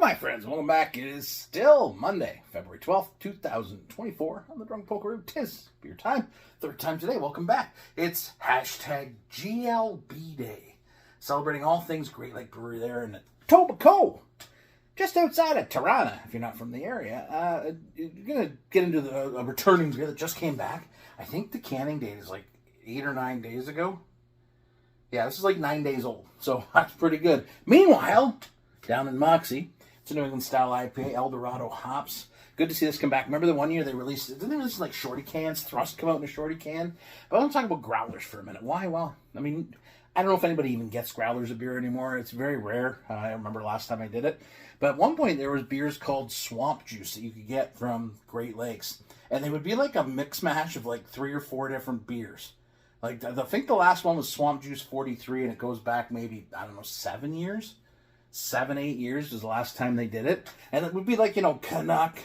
my friends. Welcome back. It is still Monday, February 12th, 2024. On the Drunk Poker Room. 'Tis beer time. Third time today. Welcome back. It's hashtag GLB Day. Celebrating all things Great Lake Brewery there in Etobicoke, just outside of Toronto, if you're not from the area. You're going to get into a returning beer that just came back. I think the canning date is like 8 or 9 days ago. Yeah, this is like 9 days old, so that's pretty good. Meanwhile, down in Moxee, it's a New England style IPA, Eldorado hops. Good to see this come back. Remember the one year they released, didn't they release like shorty cans? Thrust come out in a shorty can? But I want to talk about growlers for a minute. Why? Well, I mean, I don't know if anybody even gets growlers of beer anymore. It's very rare. I remember last time I did it. But at one point there was beers called Swamp Juice that you could get from Great Lakes. And they would be like a mix mash of like 3 or 4 different beers. Like, I think the last one was Swamp Juice 43, and it goes back maybe, I don't know, 7 years? 7, 8 years was the last time they did it. And it would be like, Canuck,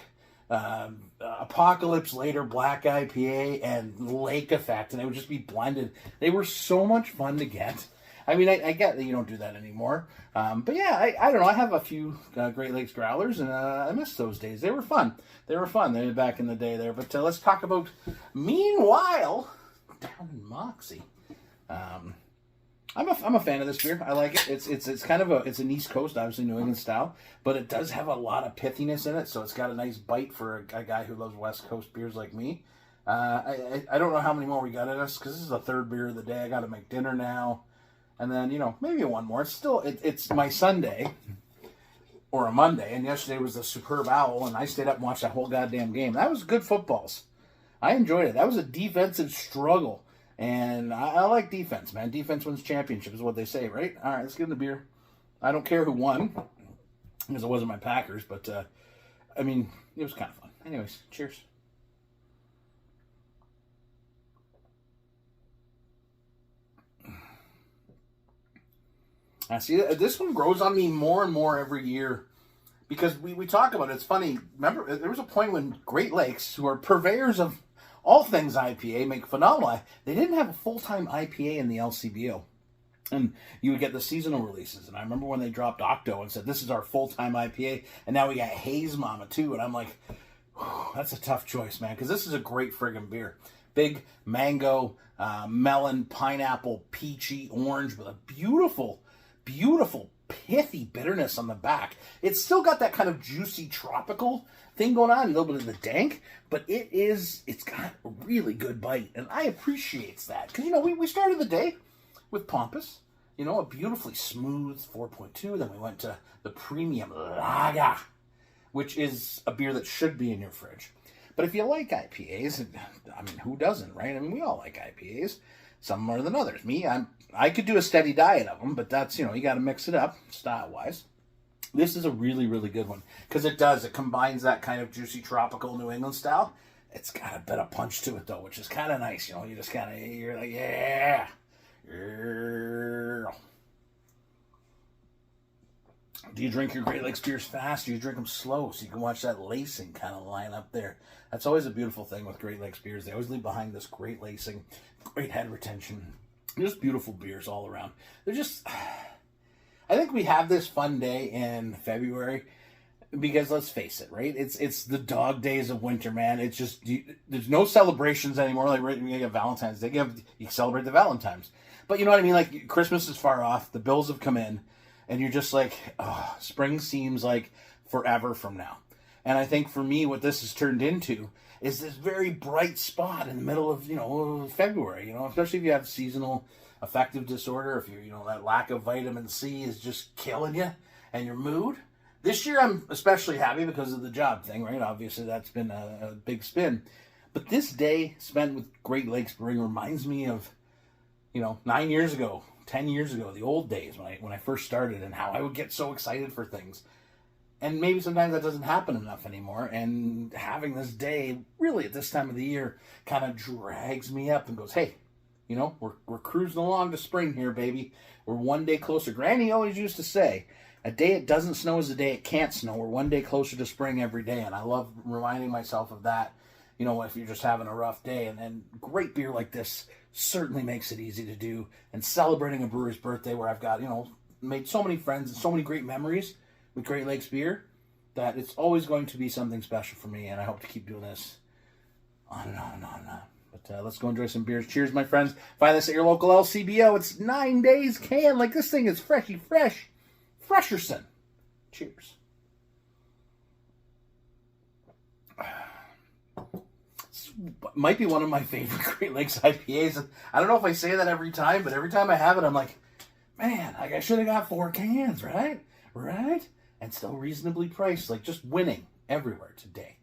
Apocalypse Later, Black IPA, and Lake Effect, and they would just be blended. They were so much fun to get. I mean, I get that you don't do that anymore. But yeah, I don't know. I have a few Great Lakes growlers, and I miss those days. They were fun. They were back in the day there. But let's talk about, meanwhile, down in Moxee. I'm a fan of this beer. I like it. It's kind of it's an East Coast, obviously New England style, but it does have a lot of pithiness in it, so it's got a nice bite for a guy who loves West Coast beers like me. I don't know how many more we got in us, because this is the third beer of the day. I got to make dinner now, and then maybe one more. It's still it's my Sunday or a Monday, and yesterday was the Superb Owl, and I stayed up and watched that whole goddamn game. That was good footballs. I enjoyed it. That was a defensive struggle. And I like defense, man. Defense wins championships is what they say, right? All right, let's get in the beer. I don't care who won, because it wasn't my Packers, but, I mean, it was kind of fun. Anyways, cheers. I see this one grows on me more and more every year, because we talk about it. It's funny. Remember, there was a point when Great Lakes, who are purveyors of all things IPA, make phenomenal. They didn't have a full-time IPA in the LCBO. And you would get the seasonal releases. And I remember when they dropped Octo and said, this is our full-time IPA. And now we got Haze Mama, too. And I'm like, that's a tough choice, man. Because this is a great friggin' beer. Big mango, melon, pineapple, peachy, orange with a beautiful, beautiful, pithy bitterness on the back. It's still got that kind of juicy tropical thing going on, a little bit of the dank, but it's got a really good bite, and I appreciate that, because we started the day with Pompous, a beautifully smooth 4.2. Then we went to the premium lager, which is a beer that should be in your fridge. But if you like IPAs, I mean, who doesn't, right? I mean, we all like IPAs, some more than others. Me, I could do a steady diet of them, but that's, you got to mix it up style-wise. This is a really, really good one, because it combines that kind of juicy tropical New England style. It's got a bit of punch to it, though, which is kind of nice. You just kind of, you're like, yeah. Do you drink your Great Lakes beers fast? Do you drink them slow so you can watch that lacing kind of line up there? That's always a beautiful thing with Great Lakes beers. They always leave behind this great lacing, great head retention. Just beautiful beers all around. They're just, I think we have this fun day in February because, let's face it, right? It's the dog days of winter, man. It's just, there's no celebrations anymore. Like, right, you get Valentine's Day, you celebrate the Valentines. But you know what I mean? Like, Christmas is far off. The bills have come in. And you're just like, oh, spring seems like forever from now. And I think for me, what this has turned into is this very bright spot in the middle of, February, especially if you have seasonal affective disorder, if that lack of vitamin C is just killing you and your mood. This year, I'm especially happy because of the job thing, right? Obviously, that's been a big spin. But this day spent with Great Lakes Brewing reminds me of, 9 years ago, 10 years ago, the old days when I first started, and how I would get so excited for things. And maybe sometimes that doesn't happen enough anymore. And having this day, really at this time of the year, kind of drags me up and goes, hey, we're cruising along to spring here, baby. We're one day closer. Granny always used to say, a day it doesn't snow is a day it can't snow. We're one day closer to spring every day. And I love reminding myself of that, if you're just having a rough day. And great beer like this certainly makes it easy to do. And celebrating a brewery's birthday where I've got, made so many friends and so many great memories with Great Lakes beer that it's always going to be something special for me, and I hope to keep doing this on and on and on and on. But let's go enjoy some beers. Cheers, my friends. Find this at your local LCBO. It's 9 days can. Like, this thing is freshy fresh. Fresherson. Cheers. This might be one of my favorite Great Lakes IPAs. I don't know if I say that every time, but every time I have it, I'm like, man, like I should have got 4 cans, right? Right? And still reasonably priced. Like, just winning everywhere today.